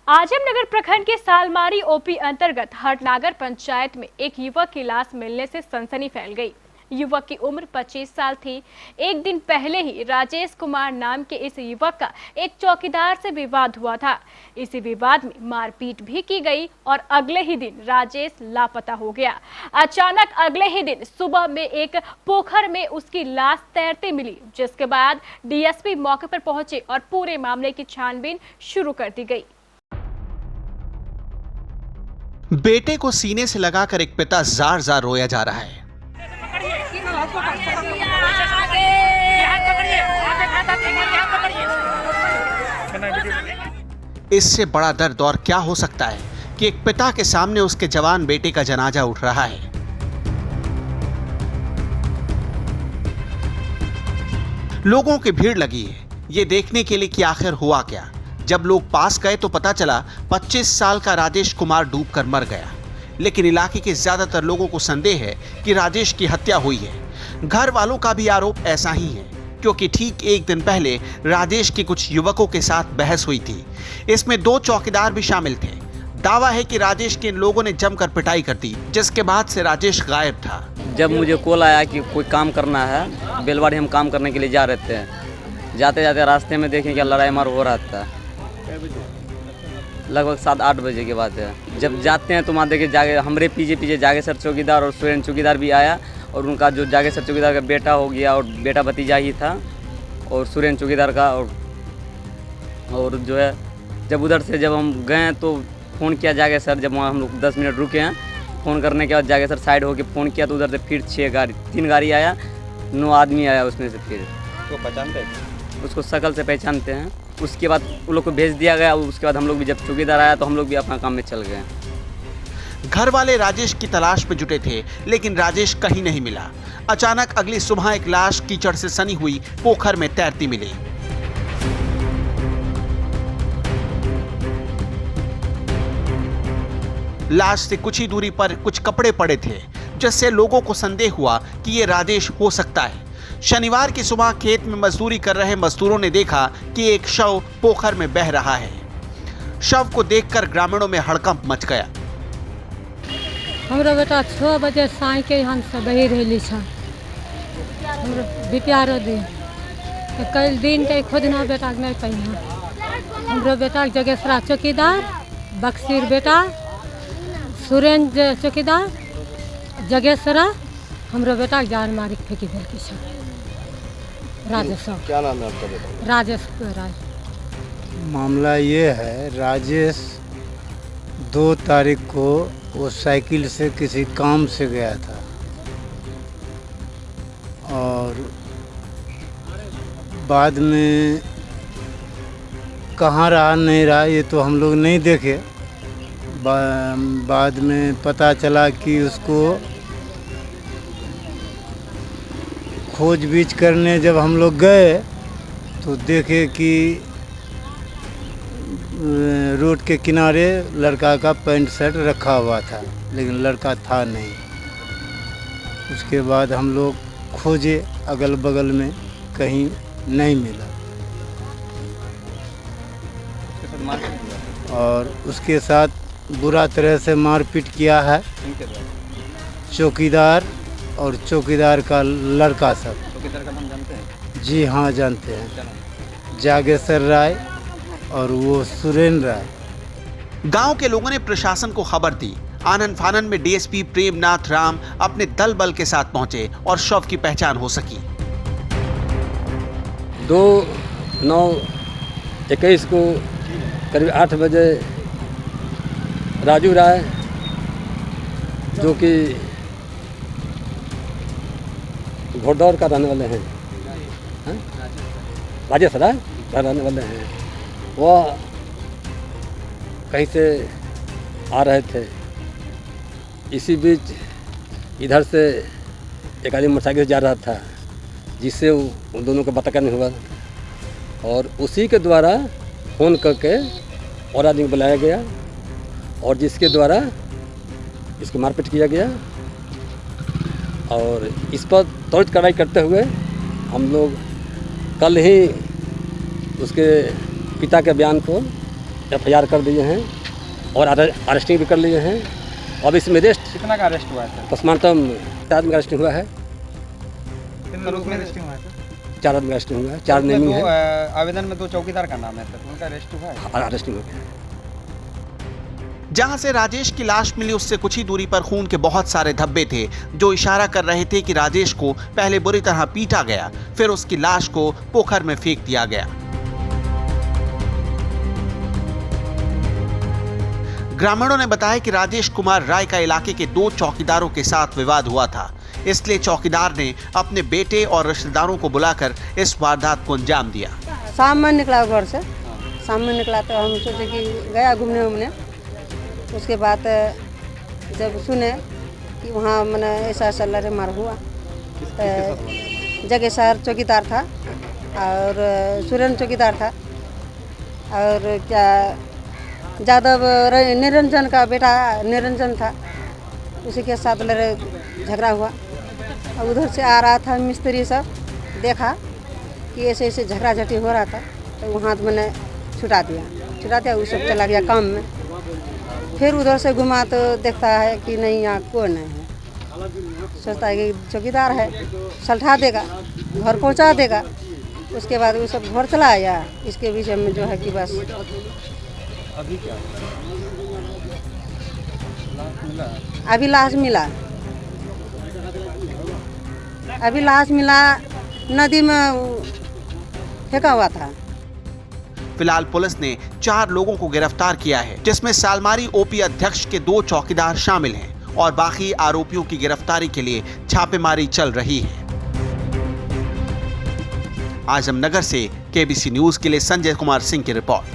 आजमनगर प्रखंड के सालमारी ओपी अंतर्गत हटनागर पंचायत में एक युवक की लाश मिलने से सनसनी फैल गई। युवक की उम्र 25 साल थी। एक दिन पहले ही राजेश कुमार नाम के इस युवक का एक चौकीदार से विवाद हुआ था। इसी विवाद में मारपीट भी की गई और अगले ही दिन राजेश लापता हो गया। अचानक अगले ही दिन सुबह में एक पोखर में उसकी लाश तैरती मिली, जिसके बाद डीएसपी मौके पर पहुंचे और पूरे मामले की छानबीन शुरू कर दी गई। बेटे को सीने से लगाकर एक पिता जार जार रोया जा रहा है। इससे बड़ा दर्द और क्या हो सकता है कि एक पिता के सामने उसके जवान बेटे का जनाजा उठ रहा है। लोगों की भीड़ लगी है ये देखने के लिए कि आखिर हुआ क्या। जब लोग पास गए तो पता चला 25 साल का राजेश कुमार डूबकर मर गया। लेकिन इलाके के ज्यादातर लोगों को संदेह है कि राजेश की हत्या हुई है। घर वालों का भी आरोप ऐसा ही है, क्योंकि ठीक एक दिन पहले राजेश के कुछ युवकों के साथ बहस हुई थी। इसमें 2 चौकीदार भी शामिल थे। दावा है कि राजेश के इन लोगों ने जमकर पिटाई कर दी, जिसके बाद से राजेश गायब था। जब मुझे कॉल आया कि कोई काम करना है, बेलवाड़ी हम काम करने के लिए जा रहे थे। जाते जाते रास्ते में देखें क्या लड़ाई मार हो रहा था। लगभग 7-8 बजे की बात है। जब जाते हैं तो वहाँ देखे जागे हमरे पीछे जागेसर चौकीदार और सुरेन चौकीदार भी आया, और उनका जो जागेसर चौकीदार का बेटा हो गया और बेटा भतीजा ही था, और सुरेन चौकीदार का और जो है जब उधर से जब हम गए तो फ़ोन किया जागेसर। जब वहाँ हम लोग 10 मिनट रुके हैं, फ़ोन करने के बाद जागेसर साइड होके फ़ोन किया तो उधर से फिर 3 गाड़ी आया, 9 आदमी आया उसमें से। फिर तो पहचानते हैं, उसको शकल से पहचानते हैं। उसके बाद उन लोग को भेज दिया गया। उसके बाद हम लोग भी जब चौकीदार आया तो हम लोग भी अपना काम में चल गए। घर वाले राजेश की तलाश में जुटे थे, लेकिन राजेश कहीं नहीं मिला। अचानक अगली सुबह एक लाश कीचड़ से सनी हुई पोखर में तैरती मिली। लाश से कुछ ही दूरी पर कुछ कपड़े पड़े थे, जिससे लोगों को संदेह हुआ कि ये राजेश हो सकता है। शनिवार की सुबह खेत में मजदूरी कर रहे मजदूरों ने देखा कि एक शव पोखर में बह रहा है। शव को देखकर ग्रामीणों में हड़कंप मच गया। हमरा बेटा 6 बजे साई के यहाँ से बही रही छा बिप्यारो दिन तो कल दिन के खोजना बेटा नहीं कहीं। हमरो बेटा जगेसरा चौकीदार, बक्सीर बेटा सुरेन चौकीदार, जगेसरा हमरो बेटा जान मारी फेंकी दिल की छा। राजेश, क्या नाम है आपका बेटा? राजेश राज। मामला ये है, राजेश 2 तारीख को वो साइकिल से किसी काम से गया था और बाद में कहाँ रहा नहीं रहा ये तो हम लोग नहीं देखे। बाद में पता चला कि उसको खोजबीज करने जब हम लोग गए तो देखे कि रोड के किनारे लड़का का पैंट शर्ट रखा हुआ था, लेकिन लड़का था नहीं। उसके बाद हम लोग खोजे अगल बगल में, कहीं नहीं मिला। और उसके साथ बुरा तरह से मारपीट किया है चौकीदार और चौकीदार का लड़का सब। चौकीदार का नाम जानते हैं? जी हाँ जानते हैं, जागेसर राय और वो सुरेन राय। गांव के लोगों ने प्रशासन को खबर दी। आनन फानन में डीएसपी प्रेमनाथ राम अपने दल बल के साथ पहुंचे और शव की पहचान हो सकी। 2/9/21 को करीब 8 बजे राजू राय, जो कि घोड़दौड़ का रहने वाले हैं, राजेश राय का रहने वाले हैं, वह कहीं से आ रहे थे। इसी बीच इधर से एक आदमी मोटरसाइकिल से जा रहा था, जिससे उन दोनों का बतका नहीं हुआ, और उसी के द्वारा फ़ोन करके और आदमी को बुलाया गया और जिसके द्वारा इसको मारपीट किया गया। और इस पर त्वरित कार्रवाई करते हुए हम लोग कल ही उसके पिता के बयान को FIR कर दिए हैं और अरेस्टिंग भी कर लिए हैं। अब इसमें कितना का अरेस्ट हुआ है पसमानतम 4 आदमी का अरेस्टिंग हुआ है। सर? उसमें अरेस्टिंग हुआ है 4 आदमी का अरेस्टिंग हुआ है, 4 नेमी है, आवेदन में 2 चौकीदार का नाम है सर, उनका अरेस्ट हुआ है। अरेस्टिंग हो गया। जहां से राजेश की लाश मिली उससे कुछ ही दूरी पर खून के बहुत सारे धब्बे थे जो इशारा कर रहे थे कि राजेश को पहले बुरी तरह पीटा गया, फिर उसकी लाश को पोखर में फेंक दिया गया। ग्रामीणों ने बताया कि राजेश कुमार राय का इलाके के 2 चौकीदारों के साथ विवाद हुआ था, इसलिए चौकीदार ने अपने बेटे और रिश्तेदारों को बुलाकर इस वारदात को अंजाम दिया। शाम में निकला घर से, शाम में निकला तो हम सोचे कि गया घूमने। उसके बाद जब सुने कि वहाँ मैंने ऐसा लड़े मार हुआ, जगेसर चौकीदार था और सुरेंद्र चौकीदार था और क्या यादव निरंजन का बेटा निरंजन था, उसी के साथ लड़े झगड़ा हुआ। और उधर से आ रहा था मिस्त्री सब, देखा कि ऐसे झगड़ा झटी हो रहा था तो वहाँ मैंने छुटा दिया, वो सब चला गया काम में। फिर उधर से घुमा तो देखता है कि नहीं यहाँ कोई नहीं है, सोचता है कि चौकीदार है, सल्टा देगा, घर पहुँचा देगा। उसके बाद वो सब घर चला आया। इसके बीच में जो है कि बस अभी क्या अभी लाश मिला नदी में फेंका हुआ था। फिलहाल पुलिस ने 4 लोगों को गिरफ्तार किया है, जिसमें सालमारी ओपी अध्यक्ष के 2 चौकीदार शामिल हैं और बाकी आरोपियों की गिरफ्तारी के लिए छापेमारी चल रही है। आजमनगर से KBC न्यूज के लिए संजय कुमार सिंह की रिपोर्ट।